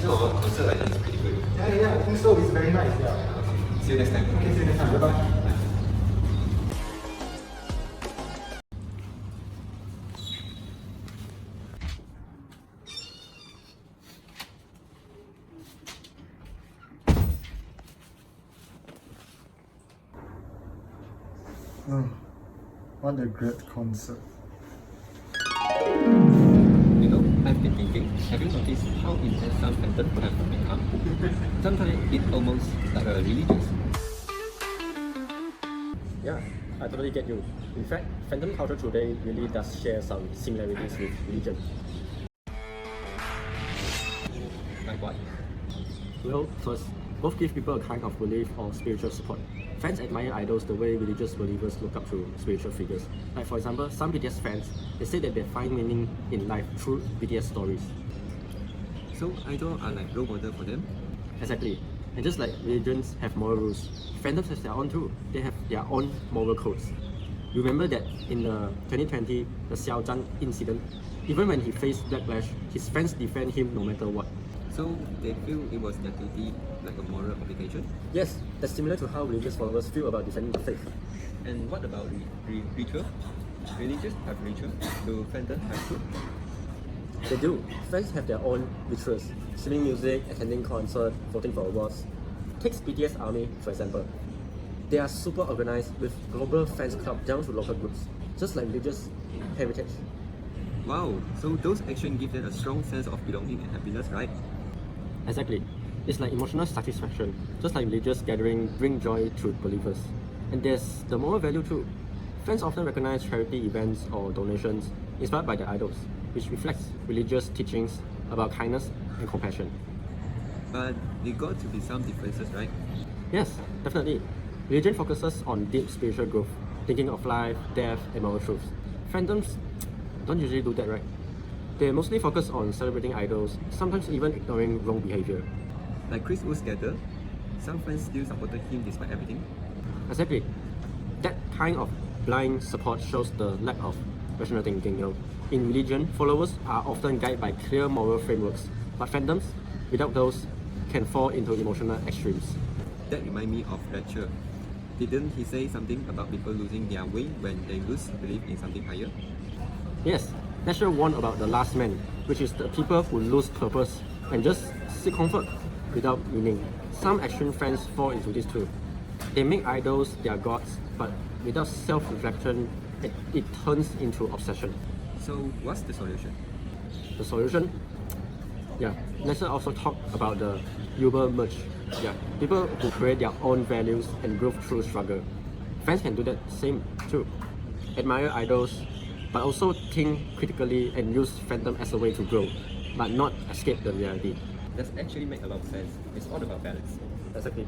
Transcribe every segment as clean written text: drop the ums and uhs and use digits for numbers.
our concert like that is pretty good. Yeah, I think so. It's very nice. Yeah. Okay. See you next time. Okay, see you next time. Bye bye. Oh, what a great concert. You know, I've been thinking, have you noticed how intense some fandoms have become? Sometimes it almost like a religious. Yeah, I totally get you. In fact, fandom culture today really does share some similarities with religion. Like what? Well, first, both give people a kind of belief or spiritual support. Fans admire idols the way religious believers look up to spiritual figures. Like for example, some BTS fans, they say that they find meaning in life through BTS stories. So idols are like role model for them? Exactly. And just like religions have moral rules, fandoms have their own too. They have their own moral codes. You remember that in the 2020, the Xiao Zhan incident, even when he faced backlash, his fans defend him no matter what. So they feel it was their duty, like a moral obligation? Yes, that's similar to how religious followers feel about defending the faith. And what about ritual? Religious have ritual. Do fandoms have too? They do. Fans have their own rituals. Streaming music, attending concerts, voting for awards. Take BTS ARMY, for example. They are super organized with global fans club down to local groups, just like religious heritage. Wow, so those actions give them a strong sense of belonging and happiness, right? Exactly. It's like emotional satisfaction, just like religious gatherings bring joy to believers. And there's the moral value too. Fans often recognize charity events or donations inspired by their idols, which reflects religious teachings about kindness and compassion. But there got to be some differences, right? Yes, definitely. Religion focuses on deep spiritual growth, thinking of life, death, and moral truths. Fandoms don't usually do that, right? They mostly focus on celebrating idols, sometimes even ignoring wrong behavior. Like Chris Wu's gather, some fans still supported him despite everything. Exactly. That kind of blind support shows the lack of rational thinking. In religion, followers are often guided by clear moral frameworks, but fandoms, without those, can fall into emotional extremes. That reminds me of Rachel. Didn't he say something about people losing their way when they lose belief in something higher? Yes, Nasher warned about the last man, which is the people who lose purpose and just seek comfort without meaning. Some extreme fans fall into this too. They make idols their gods, but without self-reflection, it turns into obsession. So what's the solution? The solution? Yeah, Nasser also talked about the Uber merge. Yeah, people who create their own values and grow through struggle. Fans can do that same too. Admire idols, but also think critically and use fandom as a way to grow, but not escape the reality. That actually makes a lot of sense. It's all about balance. Exactly.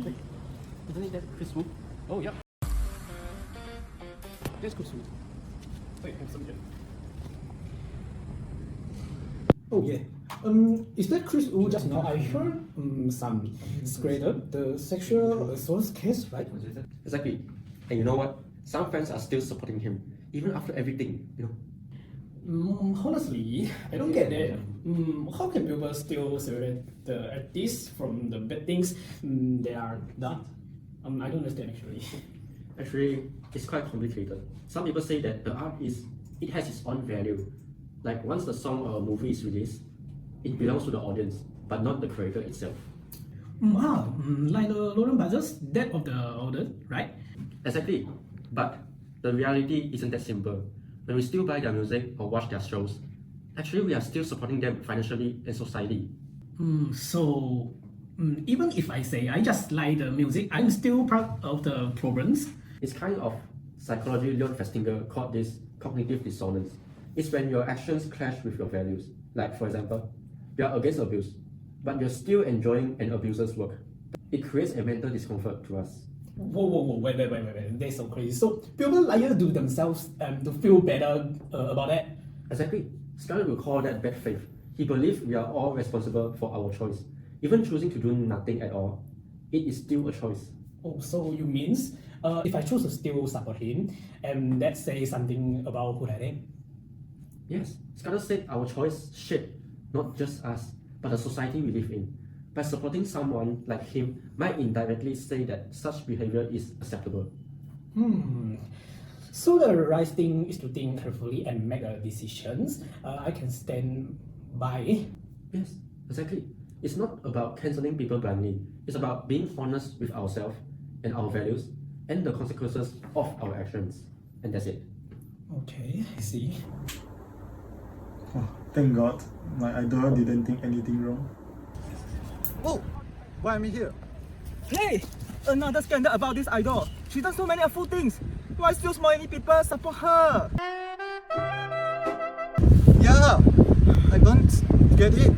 Wait, isn't that Chris Wu? Oh, yeah. That's Chris Wu. Wait, handsome here. Oh yeah. Is that Chris Wu just now? I heard some scraper, the sexual assault case, right? Exactly. And you know what? Some fans are still supporting him, even after everything. Honestly, I don't get that. How can people still separate the artists from the bad things they are done? I don't understand actually. Actually, it's quite complicated. Some people say that the art it has its own value. Like once the song or a movie is released, it belongs to the audience, but not the creator itself. Like the Lauren Brothers' Death of the Order, right? Exactly. But the reality isn't that simple. When we still buy their music or watch their shows, actually we are still supporting them financially and society. So even if I say I just like the music, I'm still part of the problems. It's kind of psychology Leon Festinger called this cognitive dissonance. It's when your actions clash with your values. Like for example, you are against abuse, but you're still enjoying an abuser's work. It creates a mental discomfort to us. Whoa, wait. That's so crazy. So people lie to themselves to feel better about that. Exactly. Scarlett will call that bad faith. He believes we are all responsible for our choice. Even choosing to do nothing at all, it is still a choice. Oh, so you means if I choose to still support him, and let's say something about who I am? Yes, scholars said our choice shape not just us, but the society we live in. By supporting someone like him might indirectly say that such behavior is acceptable. So the right thing is to think carefully and make a decisions. I can stand by. Yes, exactly. It's not about canceling people blindly. It's about being honest with ourselves and our values and the consequences of our actions. And that's it. Okay, I see. Oh, thank God, my idol didn't think anything wrong. Oh, why am I here? Hey! Another scandal about this idol. She done so many awful things. Why still so many people support her? Yeah, I don't get it.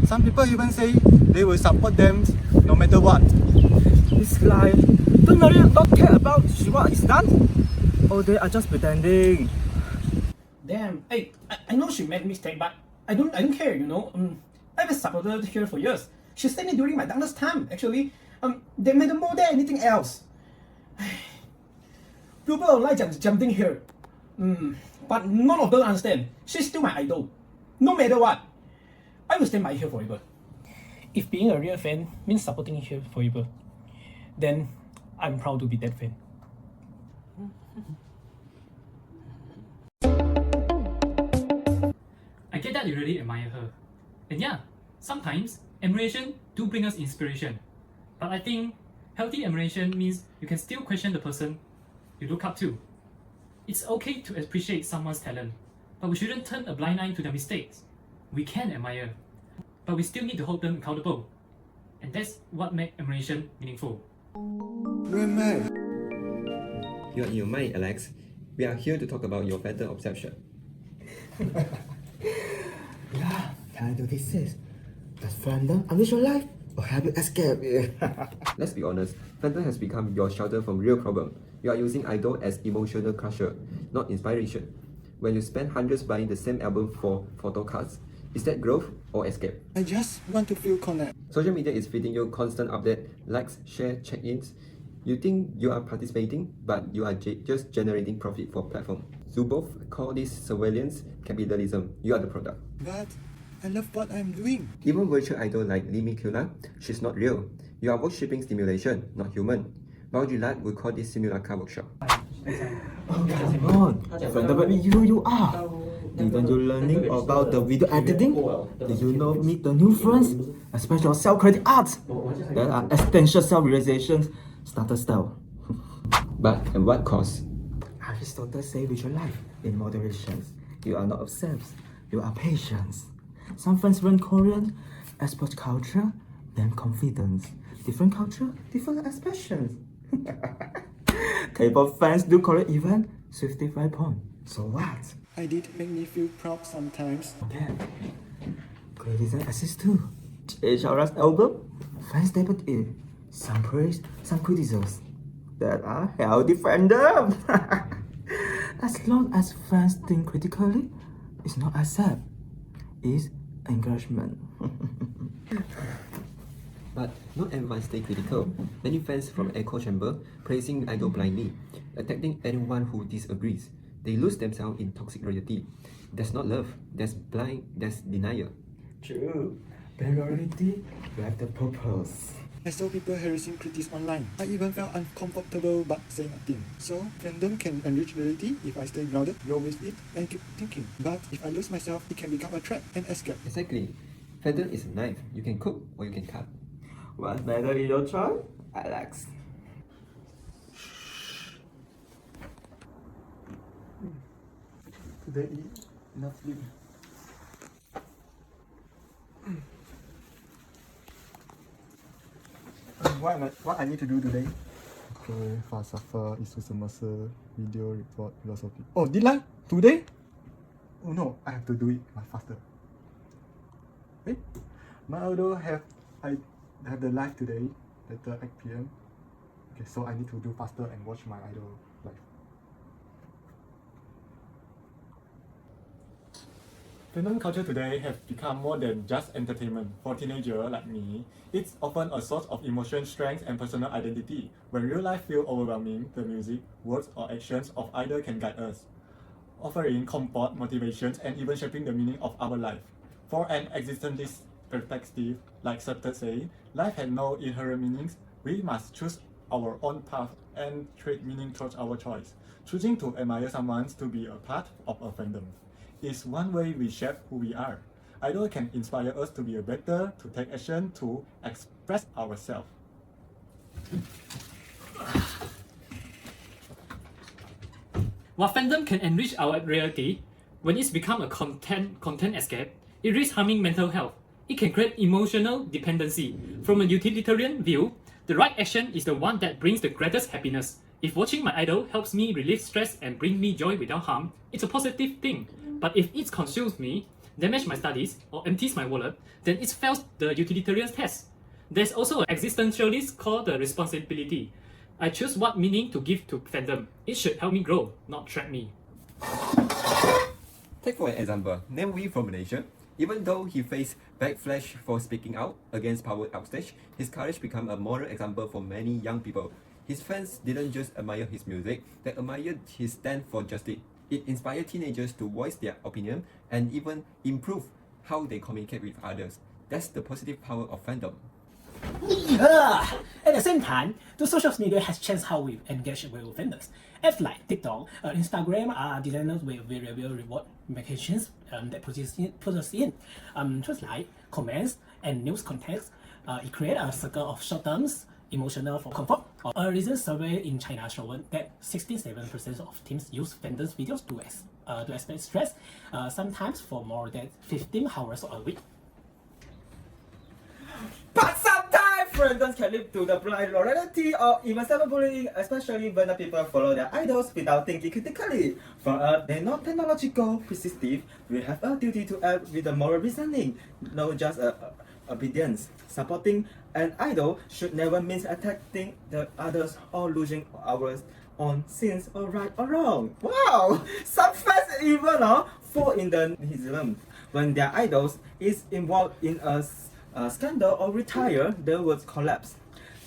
Some people even say they will support them no matter what. It's like, don't really not care about what is done? Or they are just pretending. Damn, hey, I know she made mistake, but I don't care, you know. I've been supported her for years. She saved me during my darkest time, actually. They made more than anything else. People don't like jumping here. But none of them understand. She's still my idol. No matter what. I will stand by her forever. If being a real fan means supporting her forever, then I'm proud to be that fan. I get that you really admire her. And yeah, sometimes admiration do bring us inspiration. But I think healthy admiration means you can still question the person you look up to. It's okay to appreciate someone's talent, but we shouldn't turn a blind eye to their mistakes. We can admire, but we still need to hold them accountable. And that's what makes admiration meaningful. Where am I? You are in your mind, Alex. We are here to talk about your fandom obsession. Yeah, can I do this? Does fandom enrich your life or help you escape it? Let's be honest, fandom has become your shelter from real problem. You are using idol as emotional crusher, not inspiration. When you spend hundreds buying the same album for photo cards, is that growth or escape? I just want to feel connected. Social media is feeding you constant update, likes, share, check-ins. You think you are participating, but you are just generating profit for platform. Zuboff call this surveillance capitalism. You are the product. But I love what I'm doing. Even virtual idol like Limicula, she's not real. You are worshipping stimulation, not human. Baujilat would call this simulacra workshop. Oh, come on. Fandom you are. Didn't you learning about the video editing? Did you know meet the new friends? Especially self-credit arts. There are essential self-realizations, starter style. But at what cost? Aristotle say with your life in moderation. You are not obsessed, you are patient. Some friends learn Korean, export culture, then confidence. Different culture, different expressions. K-pop fans do Korean event, 55 points. So what? I did make me feel proud sometimes. Okay. Criticism exists too. HR's album, fans debut in. Some praise, some criticisms. That are healthy fandom. As long as fans think critically, it's not accept. It's encouragement. But not everyone stay critical. Many fans from echo chamber praising idol blindly, attacking anyone who disagrees. They lose themselves in toxic reality. That's not love. That's blind. That's denial. True. Priority, you have the purpose. I saw people harassing critics online. I even felt uncomfortable but say nothing. So, fandom can enrich reality if I stay grounded, grow with it, and keep thinking. But if I lose myself, it can become a trap and escape. Exactly. Fandom is a knife. You can cook or you can cut. What's better in your choice? Alex. Today eat enough sleep. What I need to do today? Okay, falsafa, isu semasa, video report, philosophy. Oh, deadline? Today? Oh no, I have to do it faster. Hey, my idol I have the live today, later 8 PM. Okay, so I need to do faster and watch my idol live. Fandom culture today have become more than just entertainment. For teenagers like me, it's often a source of emotion, strength, and personal identity. When real life feels overwhelming, the music, words, or actions of either can guide us, offering comfort, motivations, and even shaping the meaning of our life. For an existentialist perspective, like Sartre say, life has no inherent meanings. We must choose our own path and trade meaning towards our choice. Choosing to admire someone to be a part of a fandom is one way we shape who we are. Idol can inspire us to be a better, to take action, to express ourselves. While fandom can enrich our reality, when it's become a content escape, it risks harming mental health. It can create emotional dependency. From a utilitarian view, the right action is the one that brings the greatest happiness. If watching my idol helps me relieve stress and bring me joy without harm, it's a positive thing. But if it consumes me, damages my studies, or empties my wallet, then it fails the utilitarian test. There's also an existentialist called the responsibility. I choose what meaning to give to fandom. It should help me grow, not trap me. Take for an example, Nam Wee from Malaysia. Even though he faced backlash for speaking out against power outage, his courage became a moral example for many young people. His fans didn't just admire his music, they admired his stand for justice. It inspired teenagers to voice their opinion and even improve how they communicate with others. That's the positive power of fandom. At the same time, the social media has changed how we engage with fandoms. Apps like TikTok, Instagram are designed with variable reward mechanisms that put us in. Just like comments and news context, it creates a circle of short-term emotional comfort. A recent survey in China showed that 67% of teens use fandoms videos to express stress, sometimes for more than 15 hours a week. But sometimes fandoms can lead to the blind loyalty or even cyberbullying, especially when the people follow their idols without thinking critically. For us, they're not technological, persistive. We have a duty to act with a moral reasoning, not just obedience. Supporting an idol should never mean attacking the others or losing our own sins or right or wrong. Wow! Some fans even fall in the Islam. When their idols is involved in a scandal or retire, they would collapse.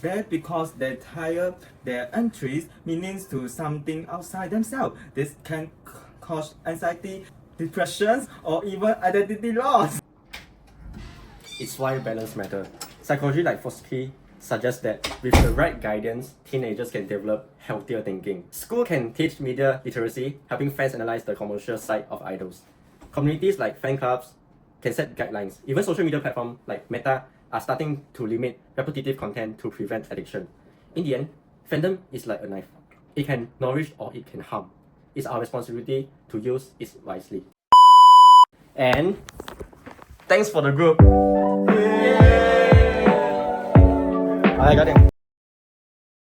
That because they tie their entries meanings to something outside themselves. This can cause anxiety, depression, or even identity loss. It's why balance matters. Psychology like Fosky suggests that with the right guidance, teenagers can develop healthier thinking. School can teach media literacy, helping fans analyze the commercial side of idols. Communities like fan clubs can set guidelines. Even social media platforms like Meta are starting to limit repetitive content to prevent addiction. In the end, fandom is like a knife. It can nourish or it can harm. It's our responsibility to use it wisely. And thanks for the group. Yay! I got it.